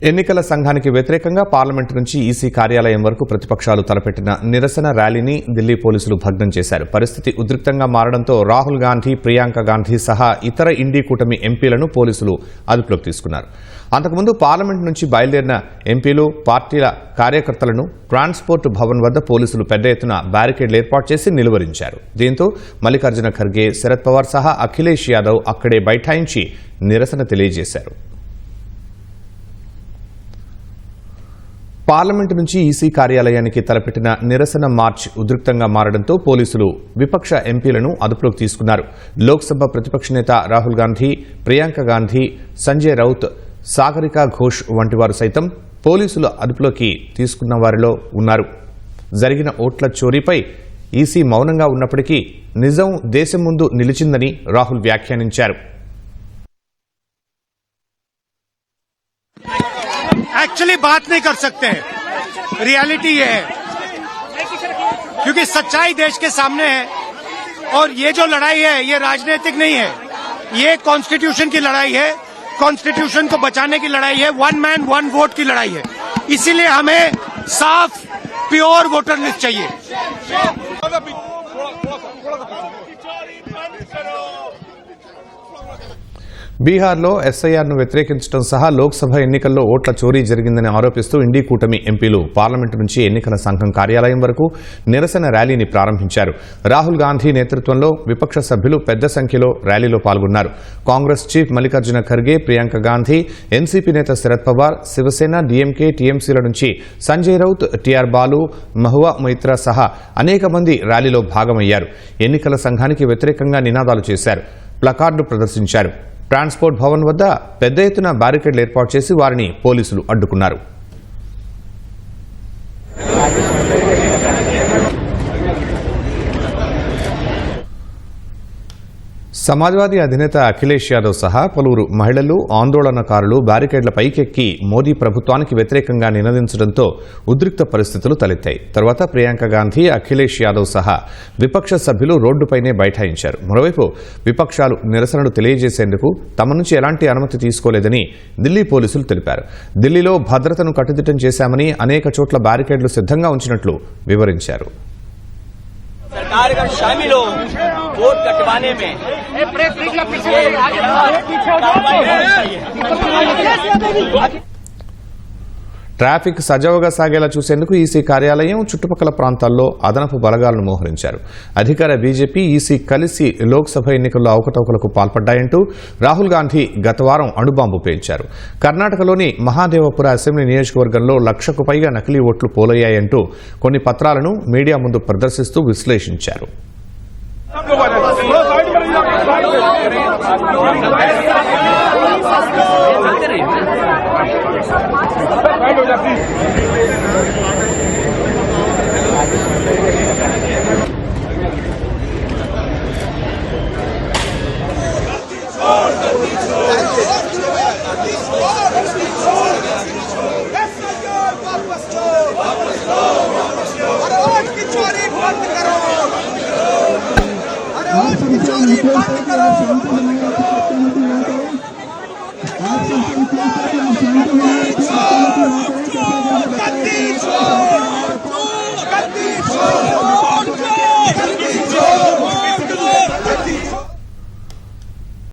ఎన్నికల సంఘానికి వ్యతిరేకంగా పార్లమెంటు నుంచి ఈసీ కార్యాలయం వరకు ప్రతిపక్షాలు తలపెట్టిన నిరసన ర్యాలీని ఢిల్లీ పోలీసులు భగ్నం చేశారు. పరిస్థితి ఉద్రిక్తంగా మారడంతో రాహుల్ గాంధీ, ప్రియాంక గాంధీ సహా ఇతర ఇండీ కూటమి ఎంపీలను పోలీసులు అదుపులోకి తీసుకున్నారు. అంతకుముందు పార్లమెంటు నుంచి బయలుదేరిన ఎంపీలు, పార్టీల కార్యకర్తలను ట్రాన్స్పోర్ట్ భవన్ వద్ద పోలీసులు పెద్ద ఎత్తున బ్యారికేడ్లు ఏర్పాటు చేసి నిలువరించారు. దీంతో మల్లికార్జున ఖర్గే, శరద్ పవార్ సహా అఖిలేష్ యాదవ్ అక్కడే బైఠాయించి నిరసన తెలియజేశారు. పార్లమెంటు నుంచి ఈసీ కార్యాలయానికి తలపెట్టిన నిరసన మార్చ్ ఉద్రిక్తంగా మారడంతో పోలీసులు విపక్ష ఎంపీలను అదుపులోకి తీసుకున్నారు. లోక్సభ ప్రతిపక్ష నేత రాహుల్ గాంధీ, ప్రియాంక గాంధీ, సంజయ్ రౌత్, సాగరికా ఘోష్ వంటి వారు సైతం పోలీసుల అదుపులోకి తీసుకున్న వారిలో ఉన్నారు. జరిగిన ఓట్ల చోరీపై ఈసీ మౌనంగా ఉన్నప్పటికీ నిజం దేశం ముందు నిలిచిందని రాహుల్ వ్యాఖ్యానించారు. एक्चुअली बात नहीं कर सकते हैं, रियलिटी ये है क्योंकि सच्चाई देश के सामने है और ये जो लड़ाई है ये राजनीतिक नहीं है, ये कॉन्स्टिट्यूशन की लड़ाई है, कॉन्स्टिट्यूशन को बचाने की लड़ाई है, वन मैन वन वोट की लड़ाई है. इसीलिए हमें साफ प्योर वोटर लिस्ट चाहिए. బీహార్లో ఎస్ఐఆర్ను వ్యతిరేకించడం సహా లోక్సభ ఎన్నికల్లో ఓట్ల చోరీ జరిగిందని ఆరోపిస్తూ ఇండీ కూటమి ఎంపీలు పార్లమెంటు నుంచి ఎన్నికల సంఘం కార్యాలయం వరకు నిరసన ర్యాలీని ప్రారంభించారు. రాహుల్ గాంధీ నేతృత్వంలో విపక్ష సభ్యులు పెద్ద సంఖ్యలో ర్యాలీలో పాల్గొన్నారు. కాంగ్రెస్ చీఫ్ మల్లికార్జున ఖర్గే, ప్రియాంక గాంధీ, ఎన్సీపీ నేత శరద్ పవార్, శివసేన, డీఎంకే, టీఎంసీల నుంచి సంజయ్ రౌత్, టీఆర్ బాలు, మహువా మొయిత్రా సహా అనేక మంది ర్యాలీలో భాగమయ్యారు. ఎన్నికల సంఘానికి వ్యతిరేకంగా నినాదాలు చేశారు, ప్లకార్డు ప్రదర్శించారు. ట్రాన్స్పోర్ట్ భవన్ వద్ద పెద్ద ఎత్తున బ్యారికేడ్లు ఏర్పాటు చేసి వారిని పోలీసులు అడ్డుకున్నారు. సమాజ్వాదీ అధినేత అఖిలేష్ యాదవ్ సహా పలువురు మహిళలు, ఆందోళనకారులు బ్యారికేడ్ల పైకెక్కి మోదీ ప్రభుత్వానికి వ్యతిరేకంగా నినదించడంతో ఉద్రిక్త పరిస్థితులు తలెత్తాయి. తర్వాత ప్రియాంక గాంధీ, అఖిలేష్ యాదవ్ సహా విపక్ష సభ్యులు రోడ్డుపైనే బైఠాయించారు. మరోవైపు విపక్షాలు నిరసనలు తెలియజేసేందుకు తమ నుంచి ఎలాంటి అనుమతి తీసుకోలేదని ఢిల్లీ పోలీసులు తెలిపారు. ఢిల్లీలో భద్రతను కట్టుదిట్టం చేశామని, అనేక చోట్ల బ్యారికేడ్లు సిద్ధంగా ఉంచినట్లు వివరించారు. सरकार अगर शामिल हो वोट कटवाने में ట్రాఫిక్ సజావుగా సాగేలా చూసేందుకు ఈసీ కార్యాలయం చుట్టుపక్కల ప్రాంతాల్లో అదనపు బలగాలను మోహరించారు. అధికార బీజేపీ, ఈసీ కలిసి లోక్సభ ఎన్నికల్లో అవకతవకలకు పాల్పడ్డాయంటూ రాహుల్ గాంధీ గత వారం అణుబాంబు పేల్చారు. కర్ణాటకలోని మహాదేవపుర అసెంబ్లీ నియోజకవర్గంలో 1,00,000కు పైగా నకిలీ ఓట్లు పోలయ్యాయంటూ కొన్ని పత్రాలను మీడియా ముందు ప్రదర్శిస్తూ విశ్లేషించారు.